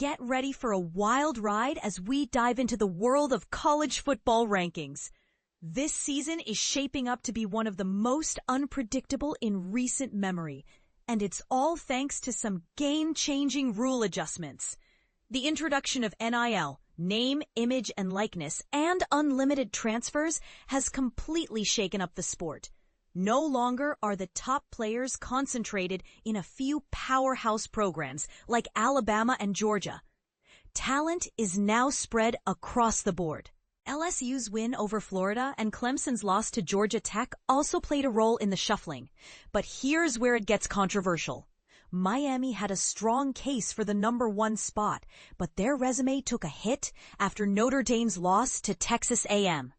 get ready for a wild ride as we dive into the world of college football rankings. This season is shaping up to be one of the most unpredictable in recent memory, and it's all thanks to some game-changing rule adjustments. The introduction of NIL, name, image, and likeness, and unlimited transfers has completely shaken up the sport. No longer are the top players concentrated in a few powerhouse programs like Alabama and Georgia. Talent is now spread across the board. LSU's win over Florida and Clemson's loss to Georgia Tech also played a role in the shuffling. But here's where it gets controversial. Miami had a strong case for the number 1 spot, but their resume took a hit after Notre Dame's loss to Texas A&M.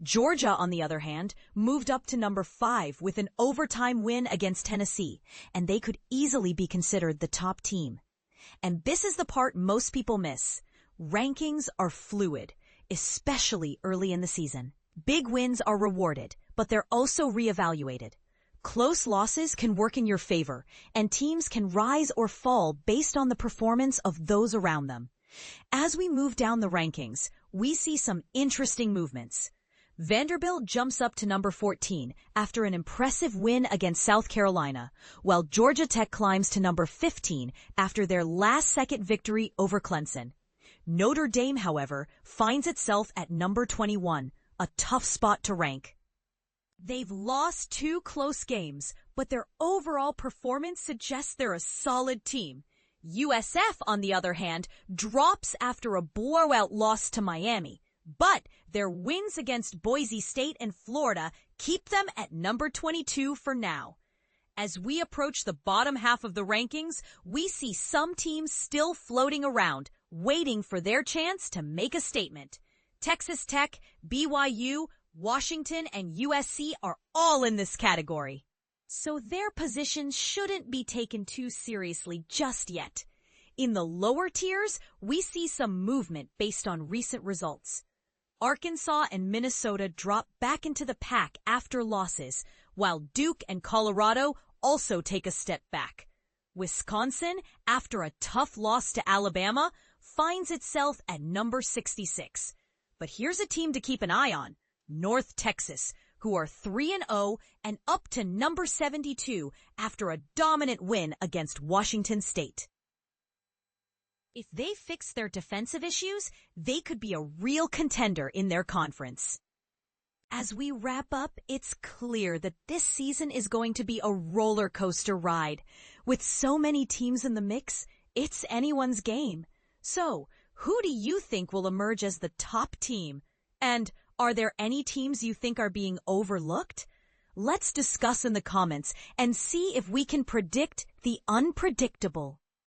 Georgia, on the other hand, moved up to number 5 with an overtime win against Tennessee, and they could easily be considered the top team. And this is the part most people miss. Rankings are fluid, especially early in the season. Big wins are rewarded, but they're also reevaluated. Close losses can work in your favor, and teams can rise or fall based on the performance of those around them. As we move down the rankings, we see some interesting movements. Vanderbilt jumps up to number 14 after an impressive win against South Carolina, while Georgia Tech climbs to number 15 after their last-second victory over Clemson. Notre Dame, however, finds itself at number 21, a tough spot to rank. They've lost 2 close games, but their overall performance suggests they're a solid team. USF, on the other hand, drops after a blowout loss to Miami. But their wins against Boise State and Florida keep them at number 22 for now. As we approach the bottom half of the rankings, we see some teams still floating around, waiting for their chance to make a statement. Texas Tech, BYU, Washington, and USC are all in this category. So their positions shouldn't be taken too seriously just yet. In the lower tiers, we see some movement based on recent results. Arkansas and Minnesota drop back into the pack after losses, while Duke and Colorado also take a step back. Wisconsin, after a tough loss to Alabama, finds itself at number 66. But here's a team to keep an eye on, North Texas, who are 3-0 and up to number 72 after a dominant win against Washington State. If they fix their defensive issues, they could be a real contender in their conference. As we wrap up, it's clear that this season is going to be a roller coaster ride. With so many teams in the mix, it's anyone's game. So, who do you think will emerge as the top team? And are there any teams you think are being overlooked? Let's discuss in the comments and see if we can predict the unpredictable.